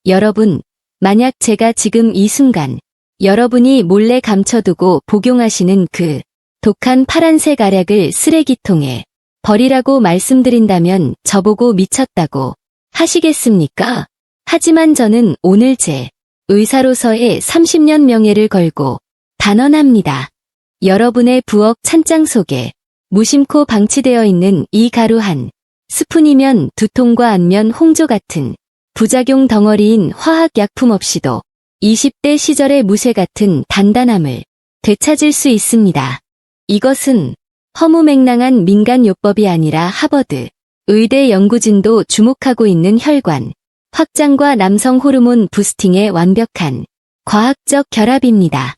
여러분, 만약 제가 지금 이 순간 여러분이 몰래 감춰두고 복용하시는 그 독한 파란색 알약을 쓰레기통에 버리라고 말씀드린다면 저보고 미쳤다고 하시겠습니까? 하지만 저는 오늘 제 의사로서의 30년 명예를 걸고 단언합니다. 여러분의 부엌 찬장 속에 무심코 방치되어 있는 이 가루 한 스푼이면 두통과 안면 홍조 같은 부작용 덩어리인 화학약품 없이도 20대 시절의 무쇠 같은 단단함을 되찾을 수 있습니다. 이것은 허무맹랑한 민간요법이 아니라 하버드 의대 연구진도 주목하고 있는 혈관 확장과 남성 호르몬 부스팅의 완벽한 과학적 결합입니다.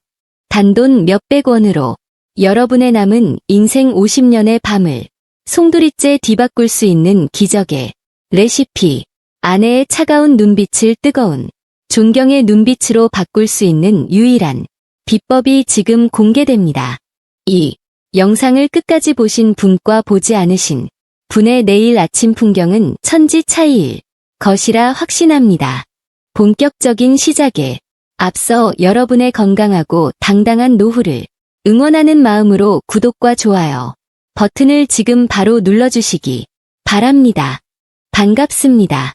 단돈 몇백 원으로 여러분의 남은 인생 50년의 밤을 송두리째 뒤바꿀 수 있는 기적의 레시피. 아내의 차가운 눈빛을 뜨거운 존경의 눈빛으로 바꿀 수 있는 유일한 비법이 지금 공개됩니다. 이 영상을 끝까지 보신 분과 보지 않으신 분의 내일 아침 풍경은 천지 차이일 것이라 확신합니다. 본격적인 시작에 앞서 여러분의 건강하고 당당한 노후를 응원하는 마음으로 구독과 좋아요 버튼을 지금 바로 눌러주시기 바랍니다. 반갑습니다.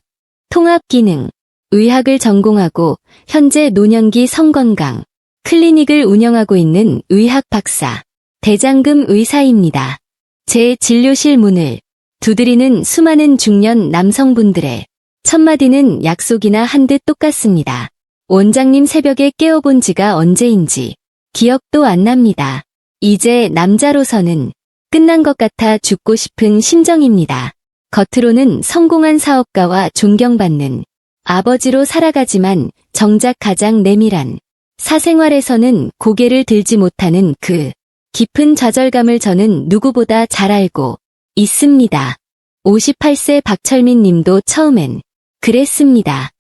통합기능, 의학을 전공하고 현재 노년기 성건강 클리닉을 운영하고 있는 의학 박사 대장금 의사입니다. 제 진료실 문을 두드리는 수많은 중년 남성분들의 첫마디는 약속이나 한 듯 똑같습니다. 원장님 새벽에 깨어본 지가 언제인지 기억도 안 납니다. 이제 남자로서는 끝난 것 같아 죽고 싶은 심정입니다. 겉으로는 성공한 사업가와 존경받는 아버지로 살아가지만 정작 가장 내밀한 사생활에서는 고개를 들지 못하는 그 깊은 좌절감을 저는 누구보다 잘 알고 있습니다. 58세 박철민 님도 처음엔 그랬습니다.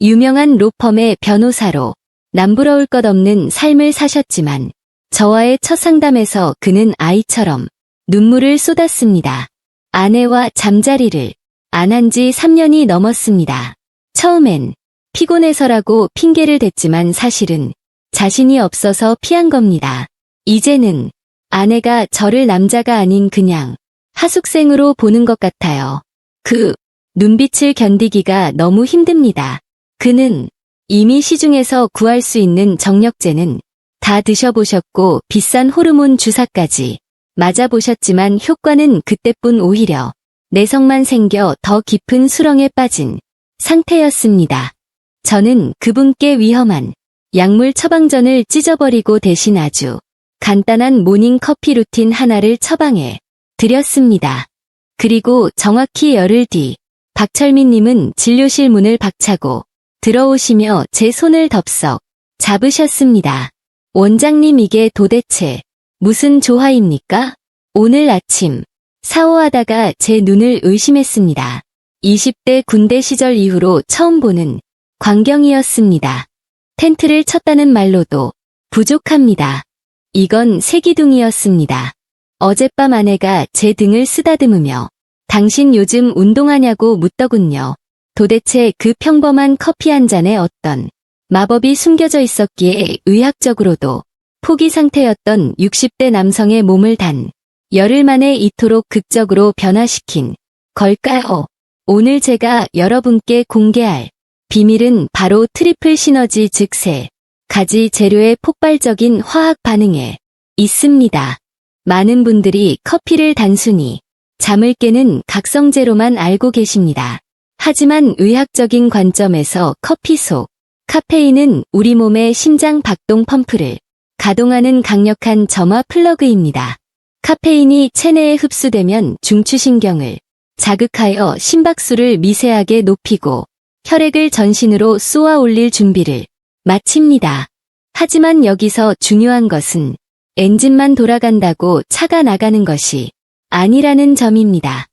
유명한 로펌의 변호사로 남부러울 것 없는 삶을 사셨지만 저와의 첫 상담에서 그는 아이처럼 눈물을 쏟았습니다. 아내와 잠자리를 안 한 지 3년이 넘었습니다. 처음엔 피곤해서라고 핑계를 댔지만 사실은 자신이 없어서 피한 겁니다. 이제는 아내가 저를 남자가 아닌 그냥 하숙생으로 보는 것 같아요. 그 눈빛을 견디기가 너무 힘듭니다. 그는 이미 시중에서 구할 수 있는 정력제는 다 드셔보셨고 비싼 호르몬 주사까지 맞아보셨지만 효과는 그때뿐 오히려 내성만 생겨 더 깊은 수렁에 빠진 상태였습니다. 저는 그분께 위험한 약물 처방전을 찢어버리고 대신 아주 간단한 모닝 커피 루틴 하나를 처방해 드렸습니다. 그리고 정확히 열흘 뒤 박철민님은 진료실 문을 박차고 들어오시며 제 손을 덥석 잡으셨습니다. 원장님 이게 도대체 무슨 조화입니까? 오늘 아침 샤워하다가 제 눈을 의심했습니다. 20대 군대 시절 이후로 처음 보는 광경이었습니다. 텐트를 쳤다는 말로도 부족합니다. 이건 세기둥이었습니다. 어젯밤 아내가 제 등을 쓰다듬으며 당신 요즘 운동하냐고 묻더군요. 도대체 그 평범한 커피 한 잔에 어떤 마법이 숨겨져 있었기에 의학적으로도 포기 상태였던 60대 남성의 몸을 단 열흘 만에 이토록 극적으로 변화시킨 걸까요? 오늘 제가 여러분께 공개할 비밀은 바로 트리플 시너지 즉 세 가지 재료의 폭발적인 화학 반응에 있습니다. 많은 분들이 커피를 단순히 잠을 깨는 각성제로만 알고 계십니다. 하지만 의학적인 관점에서 커피 속 카페인은 우리 몸의 심장 박동 펌프를 가동하는 강력한 점화 플러그입니다. 카페인이 체내에 흡수되면 중추신경을 자극하여 심박수를 미세하게 높이고 혈액을 전신으로 쏘아 올릴 준비를 마칩니다. 하지만 여기서 중요한 것은 엔진만 돌아간다고 차가 나가는 것이 아니라는 점입니다.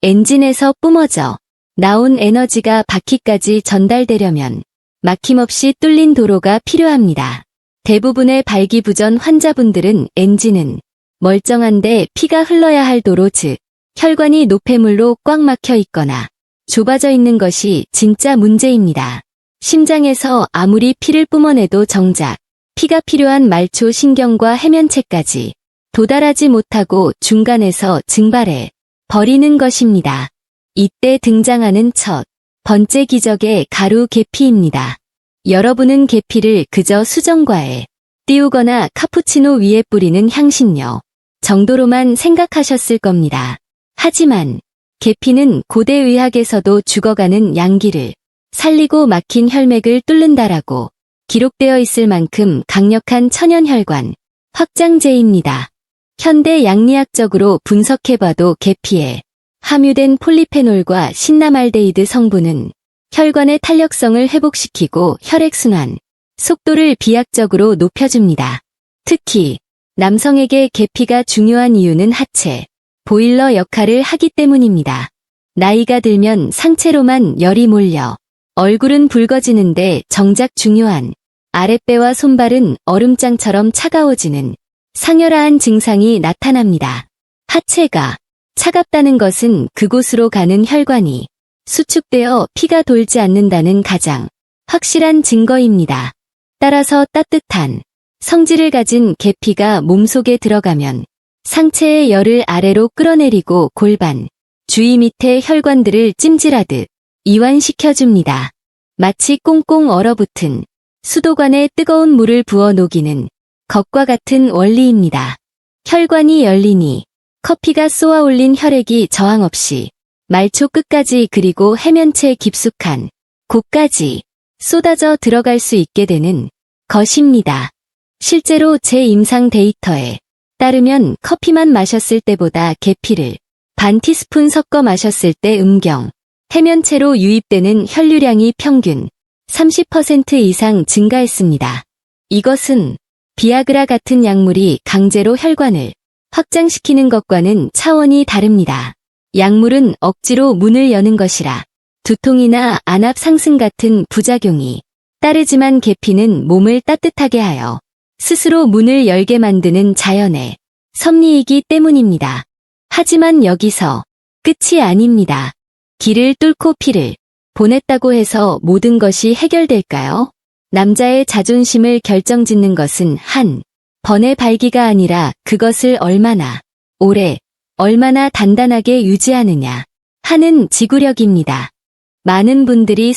엔진에서 뿜어져 나온 에너지가 바퀴까지 전달되려면 막힘없이 뚫린 도로가 필요합니다. 대부분의 발기부전 환자분들은 엔진은 멀쩡한데 피가 흘러야 할 도로 즉 혈관이 노폐물로 꽉 막혀 있거나 좁아져 있는 것이 진짜 문제입니다. 심장에서 아무리 피를 뿜어내도 정작 피가 필요한 말초 신경과 해면체까지 도달하지 못하고 중간에서 증발해 버리는 것입니다. 이때 등장하는 첫 번째 기적의 가루 계피입니다. 여러분은 계피를 그저 수정과에 띄우거나 카푸치노 위에 뿌리는 향신료 정도로만 생각하셨을 겁니다. 하지만 계피는 고대 의학에서도 죽어가는 양기를 살리고 막힌 혈맥을 뚫는다라고 기록되어 있을 만큼 강력한 천연혈관 확장제입니다. 현대 양리학적으로 분석해봐도 계피에 함유된 폴리페놀과 신나말데이드 성분은 혈관의 탄력성을 회복시키고 혈액순환 속도를 비약적으로 높여줍니다. 특히 남성에게 계피가 중요한 이유는 하체, 보일러 역할을 하기 때문입니다. 나이가 들면 상체로만 열이 몰려 얼굴은 붉어지는데 정작 중요한 아랫배와 손발은 얼음장처럼 차가워지는 상열화한 증상이 나타납니다. 하체가 차갑다는 것은 그곳으로 가는 혈관이 수축되어 피가 돌지 않는다는 가장 확실한 증거입니다. 따라서 따뜻한 성질을 가진 계피가 몸속에 들어가면 상체의 열을 아래로 끌어내리고 골반, 주위 밑의 혈관들을 찜질하듯 이완시켜줍니다. 마치 꽁꽁 얼어붙은 수도관에 뜨거운 물을 부어 녹이는 것과 같은 원리입니다. 혈관이 열리니 커피가 쏘아올린 혈액이 저항 없이 말초 끝까지 그리고 해면체 깊숙한 곳까지 쏟아져 들어갈 수 있게 되는 것입니다. 실제로 제 임상 데이터에 따르면 커피만 마셨을 때보다 계피를 반 티스푼 섞어 마셨을 때 해면체로 유입되는 혈류량이 평균 30% 이상 증가했습니다. 이것은 비아그라 같은 약물이 강제로 혈관을 확장시키는 것과는 차원이 다릅니다. 약물은 억지로 문을 여는 것이라 두통이나 안압 상승 같은 부작용이 따르지만 계피는 몸을 따뜻하게 하여 스스로 문을 열게 만드는 자연의 섭리이기 때문입니다. 하지만 여기서 끝이 아닙니다. 길을 뚫고 피를 보냈다고 해서 모든 것이 해결될까요? 남자의 자존심을 결정짓는 것은 한 번의 발기가 아니라 그것을 얼마나 오래, 얼마나 단단하게 유지하느냐 하는 지구력입니다. 많은 분들이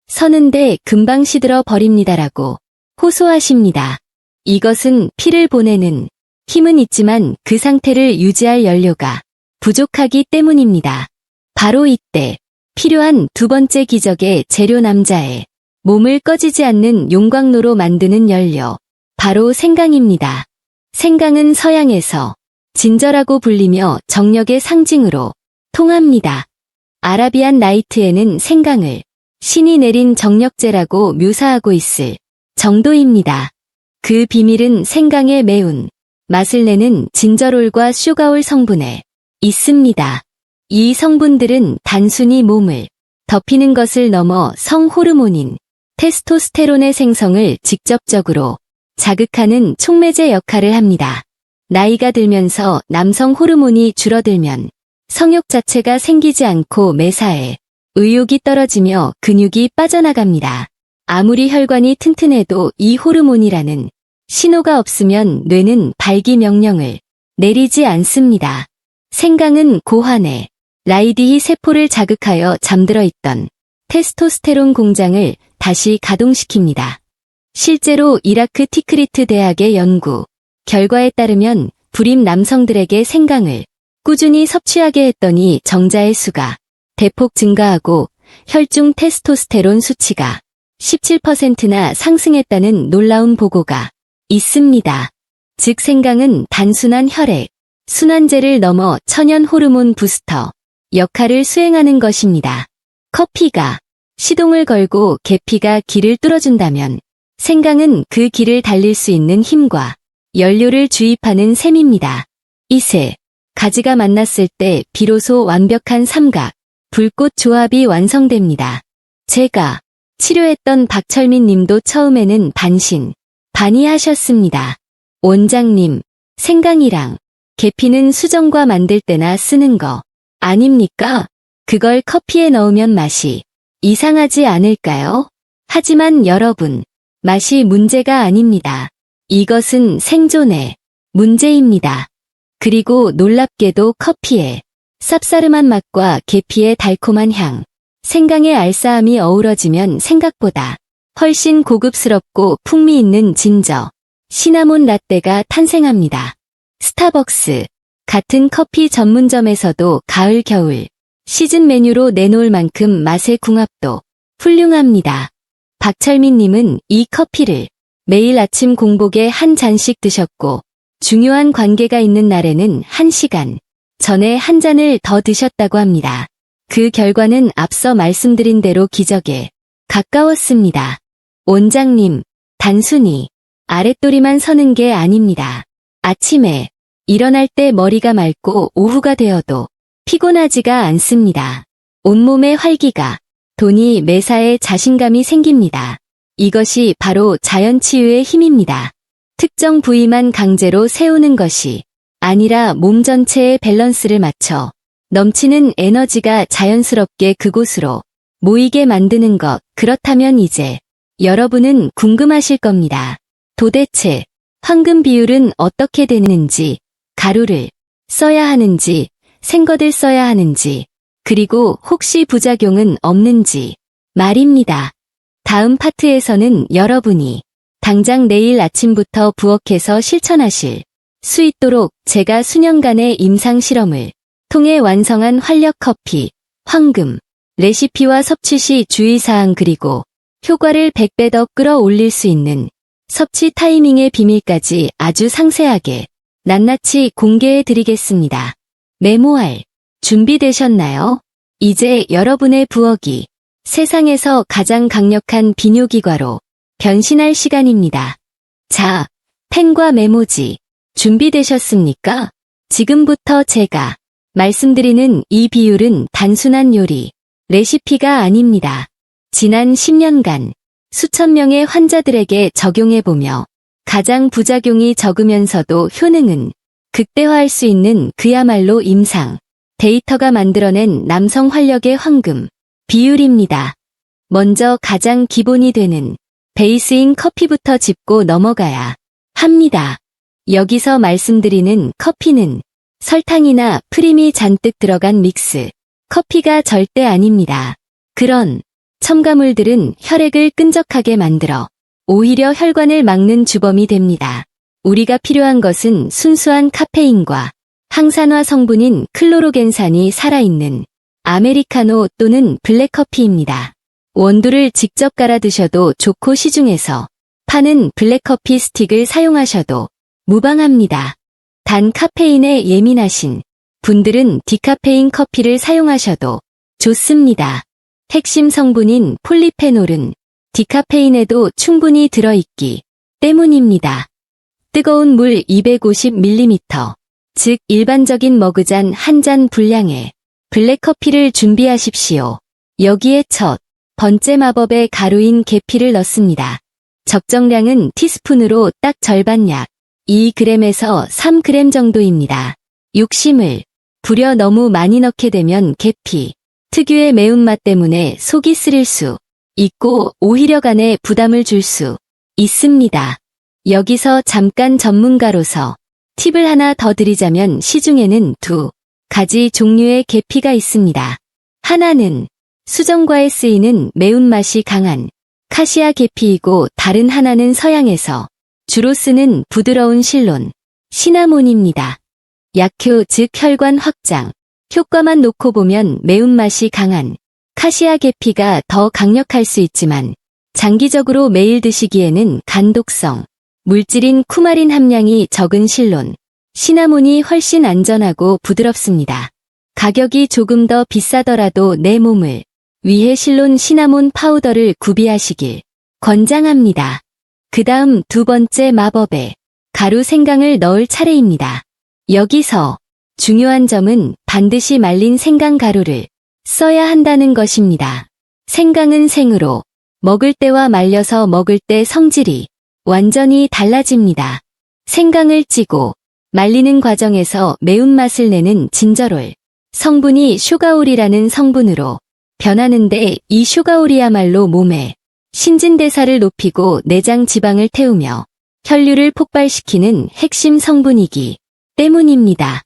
서는데 금방 시들어 버립니다라고 호소하십니다. 이것은 피를 보내는 힘은 있지만 그 상태를 유지할 연료가 부족하기 때문입니다. 바로 이때 필요한 두 번째 기적의 재료 남자의 몸을 꺼지지 않는 용광로로 만드는 연료, 바로 생강입니다. 생강은 서양에서 진저라고 불리며 정력의 상징으로 통합니다. 아라비안 나이트에는 생강을 신이 내린 정력제라고 묘사하고 있을 정도입니다. 그 비밀은 생강의 매운 맛을 내는 진저롤과 슈가올 성분에 있습니다. 이 성분들은 단순히 몸을 덮이는 것을 넘어 성호르몬인 테스토스테론의 생성을 직접적으로 자극하는 촉매제 역할을 합니다. 나이가 들면서 남성 호르몬이 줄어들면 성욕 자체가 생기지 않고 매사에 의욕이 떨어지며 근육이 빠져나갑니다. 아무리 혈관이 튼튼해도 이 호르몬이라는 신호가 없으면 뇌는 발기 명령을 내리지 않습니다. 생강은 고환의 라이디히 세포를 자극하여 잠들어 있던 테스토스테론 공장을 다시 가동시킵니다. 실제로 이라크 티크리트 대학의 연구 결과에 따르면 불임 남성들에게 생강을 꾸준히 섭취하게 했더니 정자의 수가 대폭 증가하고 혈중 테스토스테론 수치가 17%나 상승했다는 놀라운 보고가 있습니다. 즉 생강은 단순한 혈액 순환제를 넘어 천연 호르몬 부스터 역할을 수행하는 것입니다. 커피가 시동을 걸고 계피가 길을 뚫어준다면 생강은 그 길을 달릴 수 있는 힘과 연료를 주입하는 셈입니다. 이세 가지가 만났을 때 비로소 완벽한 삼각 불꽃 조합이 완성됩니다. 제가 치료했던 박철민 님도 처음에는 반의하셨습니다. 원장님, 생강이랑 계피는 수정과 만들 때나 쓰는 거 아닙니까? 그걸 커피에 넣으면 맛이 이상하지 않을까요? 하지만 여러분, 맛이 문제가 아닙니다. 이것은 생존의 문제입니다. 그리고 놀랍게도 커피의 쌉싸름한 맛과 계피의 달콤한 향, 생강의 알싸함이 어우러지면 생각보다 훨씬 고급스럽고 풍미 있는 진저, 시나몬 라떼가 탄생합니다. 스타벅스, 같은 커피 전문점에서도 가을, 겨울, 시즌 메뉴로 내놓을 만큼 맛의 궁합도 훌륭합니다. 박철민님은 이 커피를 매일 아침 공복에 한 잔씩 드셨고, 중요한 관계가 있는 날에는 1시간 전에 한 잔을 더 드셨다고 합니다. 그 결과는 앞서 말씀드린 대로 기적에 가까웠습니다. 원장님, 단순히 아랫도리만 서는 게 아닙니다. 아침에 일어날 때 머리가 맑고 오후가 되어도 피곤하지가 않습니다. 온몸에 활기가 도니 매사에 자신감이 생깁니다. 이것이 바로 자연치유의 힘입니다. 특정 부위만 강제로 세우는 것이 아니라 몸 전체의 밸런스를 맞춰 넘치는 에너지가 자연스럽게 그곳으로 모이게 만드는 것. 그렇다면 이제 여러분은 궁금하실 겁니다. 도대체 황금 비율은 어떻게 되는지, 가루를 써야 하는지, 생것을 써야 하는지, 그리고 혹시 부작용은 없는지 말입니다. 다음 파트에서는 여러분이 당장 내일 아침부터 부엌에서 실천하실 수 있도록 제가 수년간의 임상 실험을 통해 완성한 활력 커피, 황금, 레시피와 섭취 시 주의사항 그리고 효과를 100배 더 끌어올릴 수 있는 섭취 타이밍의 비밀까지 아주 상세하게 낱낱이 공개해 드리겠습니다. 메모할 준비되셨나요? 이제 여러분의 부엌이 세상에서 가장 강력한 비뇨기과로 변신할 시간입니다. 자, 펜과 메모지 준비되셨습니까? 지금부터 제가 말씀드리는 이 비율은 단순한 요리, 레시피가 아닙니다. 지난 10년간 수천 명의 환자들에게 적용해보며 가장 부작용이 적으면서도 효능은 극대화할 수 있는 그야말로 임상 데이터가 만들어낸 남성 활력의 황금 비율입니다. 먼저 가장 기본이 되는 베이스인 커피부터 짚고 넘어가야 합니다. 여기서 말씀드리는 커피는 설탕이나 프림이 잔뜩 들어간 믹스 커피가 절대 아닙니다. 그런 첨가물들은 혈액을 끈적하게 만들어 오히려 혈관을 막는 주범이 됩니다. 우리가 필요한 것은 순수한 카페인과 항산화 성분인 클로로겐산이 살아있는 아메리카노 또는 블랙커피입니다. 원두를 직접 갈아 드셔도 좋고 시중에서 파는 블랙커피 스틱을 사용하셔도 무방합니다. 단 카페인에 예민하신 분들은 디카페인 커피를 사용하셔도 좋습니다. 핵심 성분인 폴리페놀은 디카페인에도 충분히 들어있기 때문입니다. 뜨거운 물 250ml, 즉 일반적인 머그잔 한 잔 분량의 블랙커피를 준비하십시오. 여기에 첫 번째 마법의 가루인 계피를 넣습니다. 적정량은 티스푼으로 딱 절반 약 2g에서 3g 정도입니다. 욕심을 부려 너무 많이 넣게 되면 계피 특유의 매운맛 때문에 속이 쓰릴 수 있고 오히려 간에 부담을 줄 수 있습니다. 여기서 잠깐 전문가로서 팁을 하나 더 드리자면 시중에는 두 가지 종류의 계피가 있습니다. 하나는 수정과에 쓰이는 매운맛이 강한 카시아 계피이고 다른 하나는 서양에서 주로 쓰는 부드러운 실론, 시나몬입니다. 약효 즉 혈관 확장, 효과만 놓고 보면 매운맛이 강한 카시아 계피가 더 강력할 수 있지만 장기적으로 매일 드시기에는 간독성, 물질인 쿠마린 함량이 적은 실론, 시나몬이 훨씬 안전하고 부드럽습니다. 가격이 조금 더 비싸더라도 내 몸을 위해 실론 시나몬 파우더를 구비하시길 권장합니다. 그 다음 두 번째 마법에 가루 생강을 넣을 차례입니다. 여기서 중요한 점은 반드시 말린 생강 가루를 써야 한다는 것입니다. 생강은 생으로 먹을 때와 말려서 먹을 때 성질이 완전히 달라집니다. 생강을 찌고 말리는 과정에서 매운맛을 내는 진저롤 성분이 슈가올이라는 성분으로 변하는데 이 슈가올이야말로 몸에 신진대사를 높이고 내장 지방을 태우며 혈류를 폭발시키는 핵심 성분이기 때문입니다.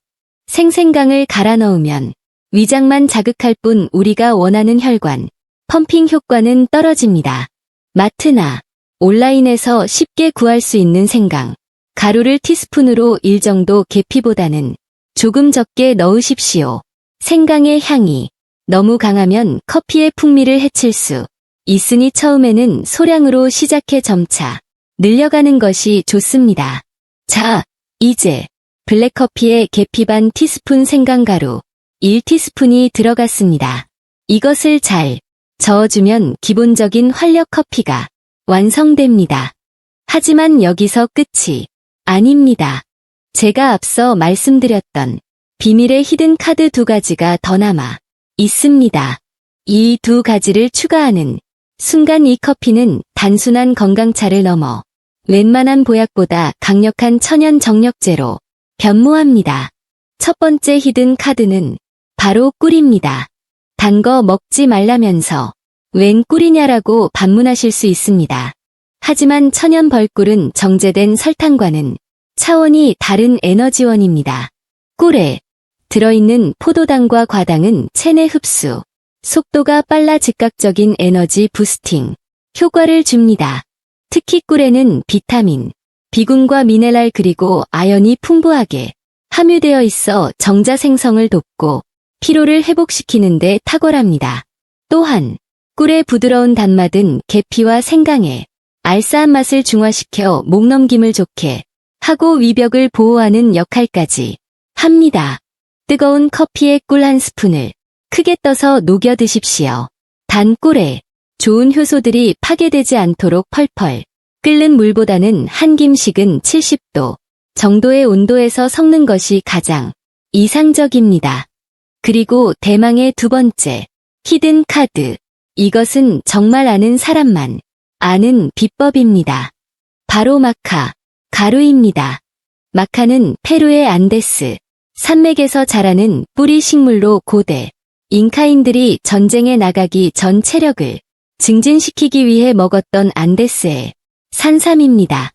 생생강을 갈아 넣으면 위장만 자극할 뿐 우리가 원하는 혈관, 펌핑 효과는 떨어집니다. 마트나 온라인에서 쉽게 구할 수 있는 생강, 가루를 티스푼으로 1 정도 계피보다는 조금 적게 넣으십시오. 생강의 향이 너무 강하면 커피의 풍미를 해칠 수 있으니 처음에는 소량으로 시작해 점차 늘려가는 것이 좋습니다. 자, 이제 블랙커피에 계피 반 티스푼 생강가루 1티스푼이 들어갔습니다. 이것을 잘 저어주면 기본적인 활력 커피가 완성됩니다. 하지만 여기서 끝이 아닙니다. 제가 앞서 말씀드렸던 비밀의 히든 카드 2가지가 더 남아 있습니다. 이 2가지를 추가하는 순간 이 커피는 단순한 건강차를 넘어 웬만한 보약보다 강력한 천연 정력제로 변모합니다. 첫 번째 히든 카드는 바로 꿀입니다. 단 거 먹지 말라면서 웬 꿀이냐라고 반문하실 수 있습니다. 하지만 천연 벌꿀은 정제된 설탕과는 차원이 다른 에너지원입니다. 꿀에 들어있는 포도당과 과당은 체내 흡수, 속도가 빨라 즉각적인 에너지 부스팅 효과를 줍니다. 특히 꿀에는 비타민, 비군과 미네랄 그리고 아연이 풍부하게 함유되어 있어 정자 생성을 돕고 피로를 회복시키는 데 탁월합니다. 또한 꿀의 부드러운 단맛은 계피와 생강의 알싸한 맛을 중화시켜 목넘김을 좋게 하고 위벽을 보호하는 역할까지 합니다. 뜨거운 커피에 꿀 한 스푼을 크게 떠서 녹여 드십시오. 단 꿀에 좋은 효소들이 파괴되지 않도록 펄펄 끓는 물보다는 한 김씩은 70도 정도의 온도에서 섞는 것이 가장 이상적입니다. 그리고 대망의 두 번째, 히든 카드. 이것은 정말 아는 사람만 아는 비법입니다. 바로 마카, 가루입니다. 마카는 페루의 안데스 산맥에서 자라는 뿌리 식물로 고대 잉카인들이 전쟁에 나가기 전 체력을 증진시키기 위해 먹었던 안데스의 산삼입니다.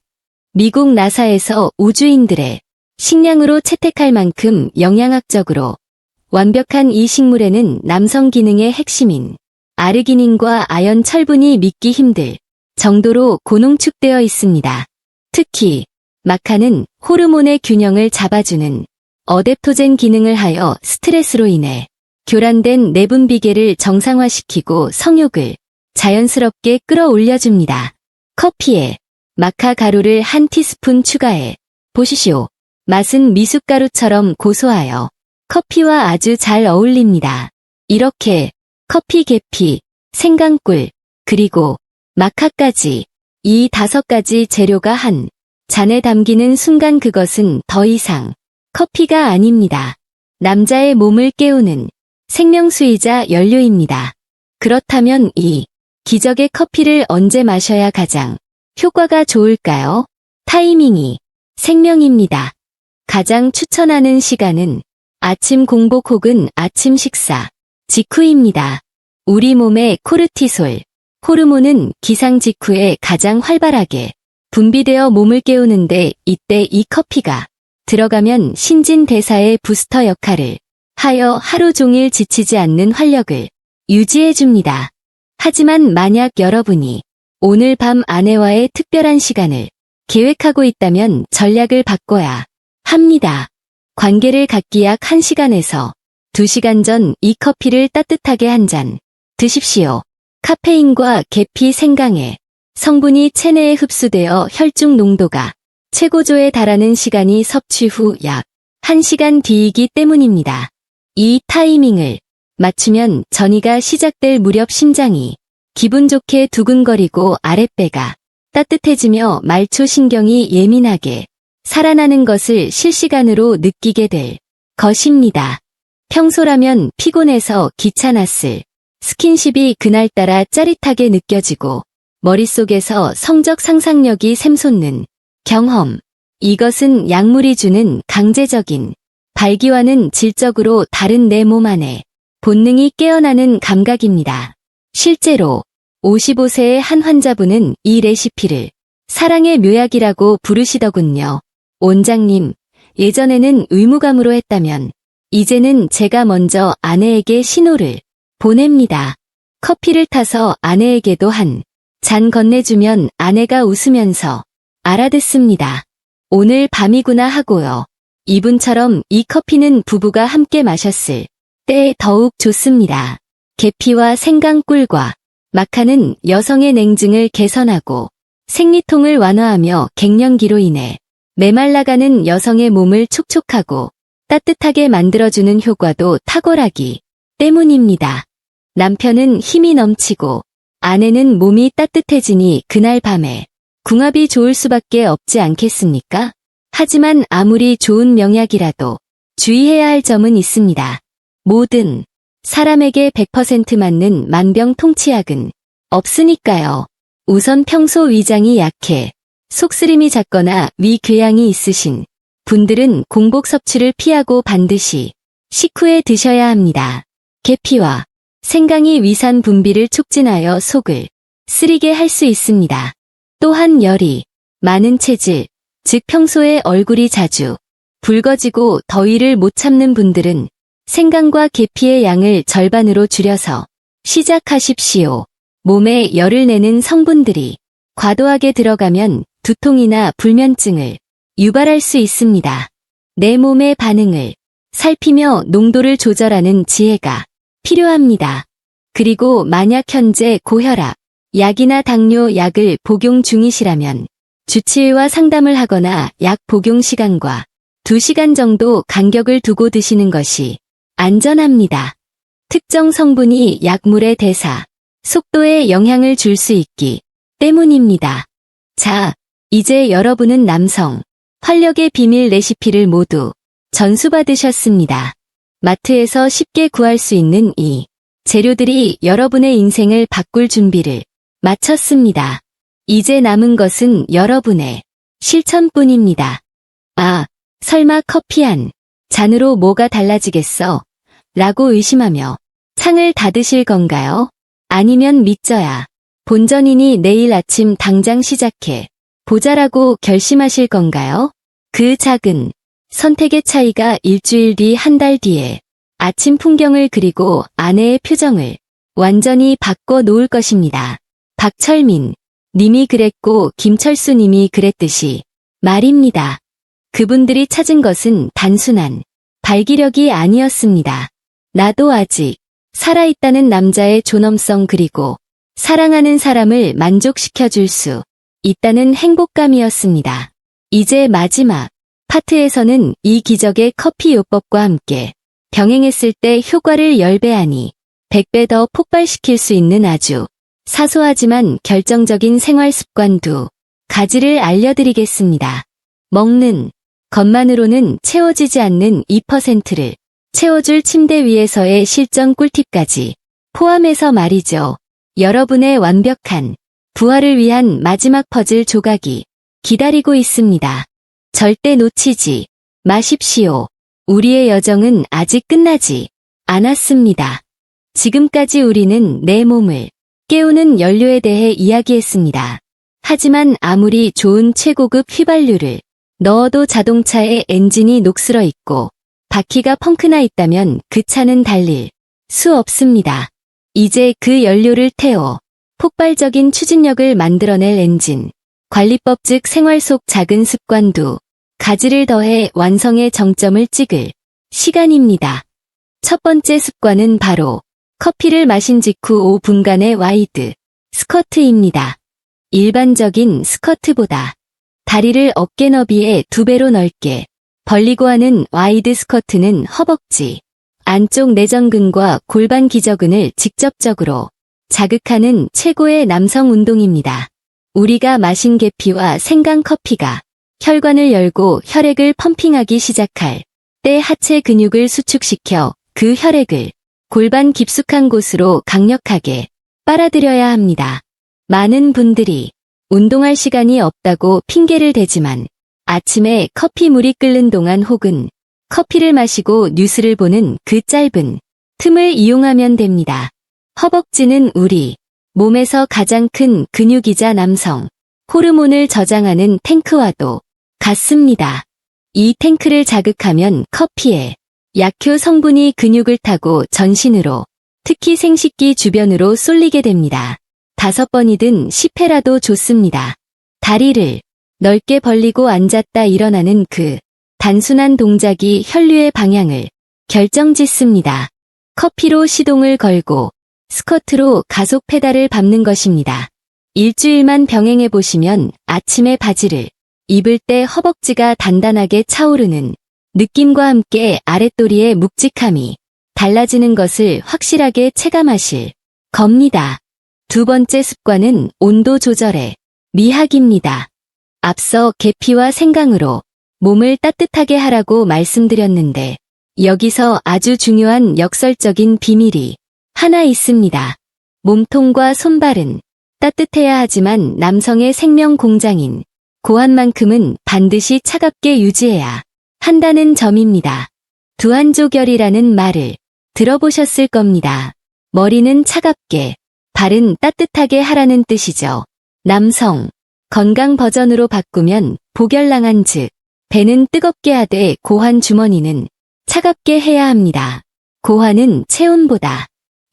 미국 나사에서 우주인들의 식량으로 채택할 만큼 영양학적으로 완벽한 이 식물에는 남성 기능의 핵심인 아르기닌과 아연 철분이 믿기 힘들 정도로 고농축되어 있습니다. 특히 마카는 호르몬의 균형을 잡아주는 어댑토젠 기능을 하여 스트레스로 인해 교란된 내분비계를 정상화시키고 성욕을 자연스럽게 끌어올려줍니다. 커피에 마카 가루를 한 티스푼 추가해 보시오. 맛은 미숫가루처럼 고소하여 커피와 아주 잘 어울립니다. 이렇게 커피 계피, 생강꿀, 그리고 마카까지 이 5가지 재료가 한 잔에 담기는 순간 그것은 더 이상 커피가 아닙니다. 남자의 몸을 깨우는 생명수이자 연료입니다. 그렇다면 이 기적의 커피를 언제 마셔야 가장 효과가 좋을까요? 타이밍이 생명입니다. 가장 추천하는 시간은 아침 공복 혹은 아침 식사 직후입니다. 우리 몸의 코르티솔, 호르몬은 기상 직후에 가장 활발하게 분비되어 몸을 깨우는데 이때 이 커피가 들어가면 신진대사의 부스터 역할을 하여 하루 종일 지치지 않는 활력을 유지해줍니다. 하지만 만약 여러분이 오늘 밤 아내와의 특별한 시간을 계획하고 있다면 전략을 바꿔야 합니다. 관계를 갖기 약 1시간에서 2시간 전 이 커피를 따뜻하게 한 잔 드십시오. 카페인과 계피 생강의 성분이 체내에 흡수되어 혈중 농도가 최고조에 달하는 시간이 섭취 후 약 1시간 뒤이기 때문입니다. 이 타이밍을 맞추면 전이가 시작될 무렵 심장이 기분 좋게 두근거리고 아랫배가 따뜻해지며 말초신경이 예민하게 살아나는 것을 실시간으로 느끼게 될 것입니다. 평소라면 피곤해서 귀찮았을 스킨십이 그날따라 짜릿하게 느껴지고 머릿속에서 성적 상상력이 샘솟는 경험. 이것은 약물이 주는 강제적인 발기와는 질적으로 다른 내 몸 안에 본능이 깨어나는 감각입니다. 실제로 55세의 한 환자분은 이 레시피를 사랑의 묘약이라고 부르시더군요. 원장님, 예전에는 의무감으로 했다면 이제는 제가 먼저 아내에게 신호를 보냅니다. 커피를 타서 아내에게도 한 잔 건네주면 아내가 웃으면서 알아듣습니다. 오늘 밤이구나 하고요. 이분처럼 이 커피는 부부가 함께 마셨을 때 더욱 좋습니다. 계피와 생강꿀과 마카는 여성의 냉증을 개선하고 생리통을 완화하며 갱년기로 인해 메말라가는 여성의 몸을 촉촉하고 따뜻하게 만들어주는 효과도 탁월하기 때문입니다. 남편은 힘이 넘치고 아내는 몸이 따뜻해지니 그날 밤에 궁합이 좋을 수밖에 없지 않겠습니까? 하지만 아무리 좋은 명약이라도 주의해야 할 점은 있습니다. 모든 사람에게 100% 맞는 만병통치약은 없으니까요. 우선 평소 위장이 약해 속쓰림이 잦거나 위궤양이 있으신 분들은 공복 섭취를 피하고 반드시 식후에 드셔야 합니다. 계피와 생강이 위산 분비를 촉진하여 속을 쓰리게 할 수 있습니다. 또한 열이 많은 체질, 즉 평소에 얼굴이 자주 붉어지고 더위를 못 참는 분들은 생강과 계피의 양을 절반으로 줄여서 시작하십시오. 몸에 열을 내는 성분들이 과도하게 들어가면 두통이나 불면증을 유발할 수 있습니다. 내 몸의 반응을 살피며 농도를 조절하는 지혜가 필요합니다. 그리고 만약 현재 고혈압, 약이나 당뇨 약을 복용 중이시라면 주치의와 상담을 하거나 약 복용 시간과 2시간 정도 간격을 두고 드시는 것이 안전합니다. 특정 성분이 약물의 대사, 속도에 영향을 줄 수 있기 때문입니다. 자, 이제 여러분은 남성, 활력의 비밀 레시피를 모두 전수받으셨습니다. 마트에서 쉽게 구할 수 있는 이 재료들이 여러분의 인생을 바꿀 준비를 마쳤습니다. 이제 남은 것은 여러분의 실천뿐입니다. 아, 설마 커피 한 잔으로 뭐가 달라지겠어? 라고 의심하며 창을 닫으실 건가요? 아니면 믿져야 본전이니 내일 아침 당장 시작해 보자라고 결심하실 건가요? 그 작은 선택의 차이가 일주일 뒤 한 달 뒤에 아침 풍경을 그리고 아내의 표정을 완전히 바꿔 놓을 것입니다. 박철민 님이 그랬고 김철수 님이 그랬듯이 말입니다. 그분들이 찾은 것은 단순한 발기력이 아니었습니다. 나도 아직 살아있다는 남자의 존엄성 그리고 사랑하는 사람을 만족시켜줄 수 있다는 행복감이었습니다. 이제 마지막 파트에서는 이 기적의 커피 요법과 함께 병행했을 때 효과를 10배 아니 100배 더 폭발시킬 수 있는 아주 사소하지만 결정적인 생활 습관 2가지를 알려드리겠습니다. 먹는 것만으로는 채워지지 않는 2%를 채워줄 침대 위에서의 실전 꿀팁까지 포함해서 말이죠. 여러분의 완벽한 부활을 위한 마지막 퍼즐 조각이 기다리고 있습니다. 절대 놓치지 마십시오. 우리의 여정은 아직 끝나지 않았습니다. 지금까지 우리는 내 몸을 깨우는 연료에 대해 이야기했습니다. 하지만 아무리 좋은 최고급 휘발유를 넣어도 자동차의 엔진이 녹슬어 있고 바퀴가 펑크나 있다면 그 차는 달릴 수 없습니다. 이제 그 연료를 태워 폭발적인 추진력을 만들어낼 엔진 관리법 즉 생활 속 작은 습관 2가지를 더해 완성의 정점을 찍을 시간입니다. 첫 번째 습관은 바로 커피를 마신 직후 5분간의 와이드 스쿼트입니다. 일반적인 스쿼트보다 다리를 어깨 너비에 2배로 넓게 벌리고 하는 와이드 스쿼트는 허벅지 안쪽 내전근과 골반 기저근을 직접적으로 자극하는 최고의 남성 운동입니다. 우리가 마신 계피와 생강 커피가 혈관을 열고 혈액을 펌핑하기 시작할 때 하체 근육을 수축시켜 그 혈액을 골반 깊숙한 곳으로 강력하게 빨아들여야 합니다. 많은 분들이 운동할 시간이 없다고 핑계를 대지만 아침에 커피 물이 끓는 동안 혹은 커피를 마시고 뉴스를 보는 그 짧은 틈을 이용하면 됩니다. 허벅지는 우리 몸에서 가장 큰 근육이자 남성 호르몬을 저장하는 탱크와도 같습니다. 이 탱크를 자극하면 커피에 약효 성분이 근육을 타고 전신으로, 특히 생식기 주변으로 쏠리게 됩니다. 5번이든 10회라도 좋습니다. 다리를 넓게 벌리고 앉았다 일어나는 그 단순한 동작이 혈류의 방향을 결정짓습니다. 커피로 시동을 걸고 스쿼트로 가속 페달을 밟는 것입니다. 일주일만 병행해 보시면 아침에 바지를 입을 때 허벅지가 단단하게 차오르는 느낌과 함께 아랫도리의 묵직함이 달라지는 것을 확실하게 체감하실 겁니다. 2번째 습관은 온도 조절의 미학입니다. 앞서 계피와 생강으로 몸을 따뜻하게 하라고 말씀드렸는데 여기서 아주 중요한 역설적인 비밀이 하나 있습니다. 몸통과 손발은 따뜻해야 하지만 남성의 생명 공장인 고환만큼은 반드시 차갑게 유지해야 한다는 점입니다. 두한조결이라는 말을 들어보셨을 겁니다. 머리는 차갑게, 발은 따뜻하게 하라는 뜻이죠. 남성, 건강 버전으로 바꾸면 보결랑한 즉, 배는 뜨겁게 하되 고환 주머니는 차갑게 해야 합니다. 고환은 체온보다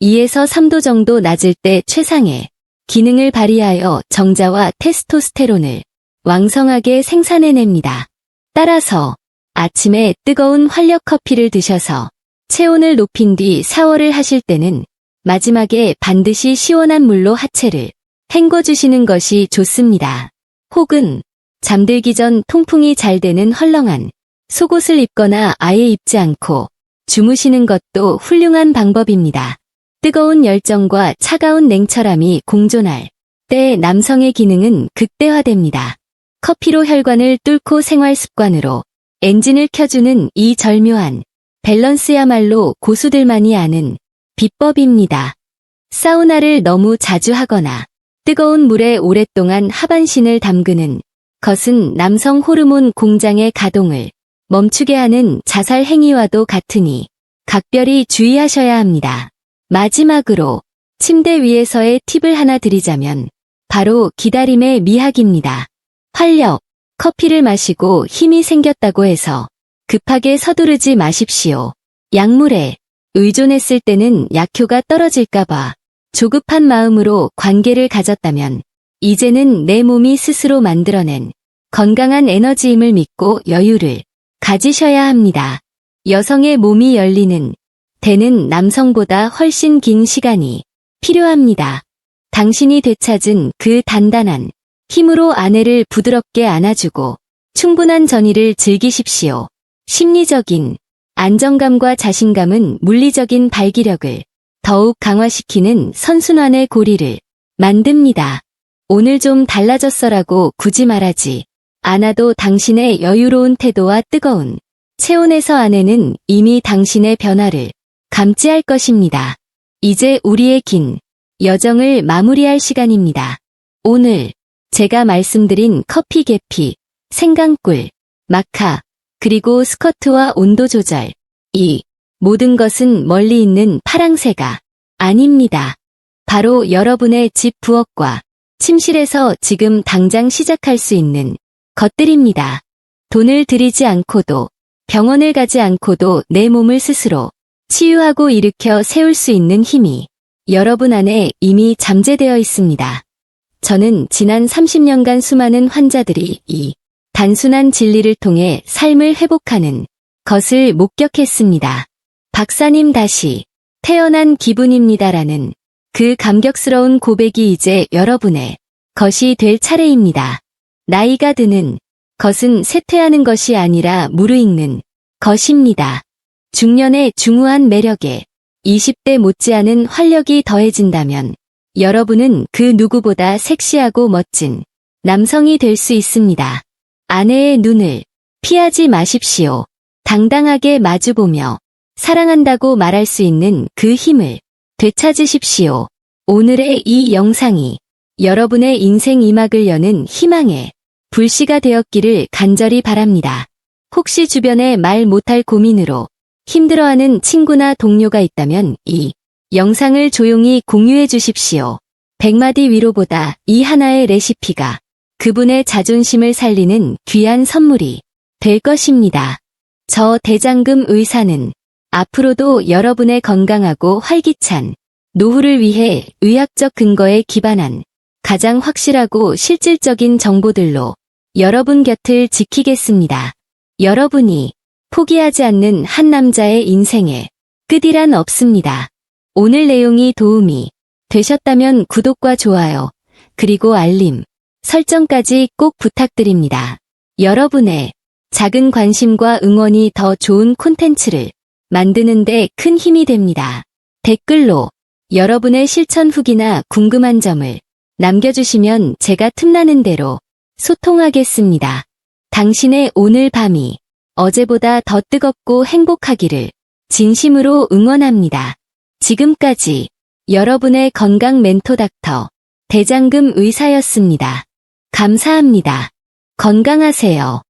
2에서 3도 정도 낮을 때 최상의 기능을 발휘하여 정자와 테스토스테론을 왕성하게 생산해냅니다. 따라서 아침에 뜨거운 활력 커피를 드셔서 체온을 높인 뒤 샤워를 하실 때는 마지막에 반드시 시원한 물로 하체를 헹궈주시는 것이 좋습니다. 혹은 잠들기 전 통풍이 잘 되는 헐렁한 속옷을 입거나 아예 입지 않고 주무시는 것도 훌륭한 방법입니다. 뜨거운 열정과 차가운 냉철함이 공존할 때 남성의 기능은 극대화됩니다. 커피로 혈관을 뚫고 생활 습관으로 엔진을 켜주는 이 절묘한 밸런스야말로 고수들만이 아는 비법입니다. 사우나를 너무 자주 하거나 뜨거운 물에 오랫동안 하반신을 담그는 것은 남성 호르몬 공장의 가동을 멈추게 하는 자살 행위와도 같으니 각별히 주의하셔야 합니다. 마지막으로 침대 위에서의 팁을 하나 드리자면 바로 기다림의 미학입니다. 활력, 커피를 마시고 힘이 생겼다고 해서 급하게 서두르지 마십시오. 약물에 의존했을 때는 약효가 떨어질까봐 조급한 마음으로 관계를 가졌다면 이제는 내 몸이 스스로 만들어낸 건강한 에너지임을 믿고 여유를 가지셔야 합니다. 여성의 몸이 열리는 때는 남성보다 훨씬 긴 시간이 필요합니다. 당신이 되찾은 그 단단한 힘으로 아내를 부드럽게 안아주고 충분한 전의를 즐기십시오. 심리적인 안정감과 자신감은 물리적인 발기력을 더욱 강화시키는 선순환의 고리를 만듭니다. 오늘 좀 달라졌어라고 굳이 말하지 않아도 당신의 여유로운 태도와 뜨거운 체온에서 아내는 이미 당신의 변화를 감지할 것입니다. 이제 우리의 긴 여정을 마무리할 시간입니다. 오늘 제가 말씀드린 커피 계피, 생강꿀, 마카, 그리고 스쿼트와 온도 조절, 이 모든 것은 멀리 있는 파랑새가 아닙니다. 바로 여러분의 집 부엌과 침실에서 지금 당장 시작할 수 있는 것들입니다. 돈을 들이지 않고도 병원을 가지 않고도 내 몸을 스스로 치유하고 일으켜 세울 수 있는 힘이 여러분 안에 이미 잠재되어 있습니다. 저는 지난 30년간 수많은 환자들이 이 단순한 진리를 통해 삶을 회복하는 것을 목격했습니다. 박사님 다시 태어난 기분입니다라는 그 감격스러운 고백이 이제 여러분의 것이 될 차례입니다. 나이가 드는 것은 쇠퇴하는 것이 아니라 무르익는 것입니다. 중년의 중후한 매력에 20대 못지않은 활력이 더해진다면 여러분은 그 누구보다 섹시하고 멋진 남성이 될 수 있습니다. 아내의 눈을 피하지 마십시오. 당당하게 마주보며 사랑한다고 말할 수 있는 그 힘을 되찾으십시오. 오늘의 이 영상이 여러분의 인생 이막을 여는 희망의 불씨가 되었기를 간절히 바랍니다. 혹시 주변에 말 못할 고민으로 힘들어하는 친구나 동료가 있다면 이 영상을 조용히 공유해 주십시오. 100마디 위로보다 이 하나의 레시피가 그분의 자존심을 살리는 귀한 선물이 될 것입니다. 저 대장금 의사는 앞으로도 여러분의 건강하고 활기찬 노후를 위해 의학적 근거에 기반한 가장 확실하고 실질적인 정보들로 여러분 곁을 지키겠습니다. 여러분이 포기하지 않는 한 남자의 인생에 끝이란 없습니다. 오늘 내용이 도움이 되셨다면 구독과 좋아요, 그리고 알림, 설정까지 꼭 부탁드립니다. 여러분의 작은 관심과 응원이 더 좋은 콘텐츠를 만드는 데 큰 힘이 됩니다. 댓글로 여러분의 실천 후기나 궁금한 점을 남겨주시면 제가 틈나는 대로 소통하겠습니다. 당신의 오늘 밤이 어제보다 더 뜨겁고 행복하기를 진심으로 응원합니다. 지금까지 여러분의 건강 멘토 닥터 대장금 의사였습니다. 감사합니다. 건강하세요.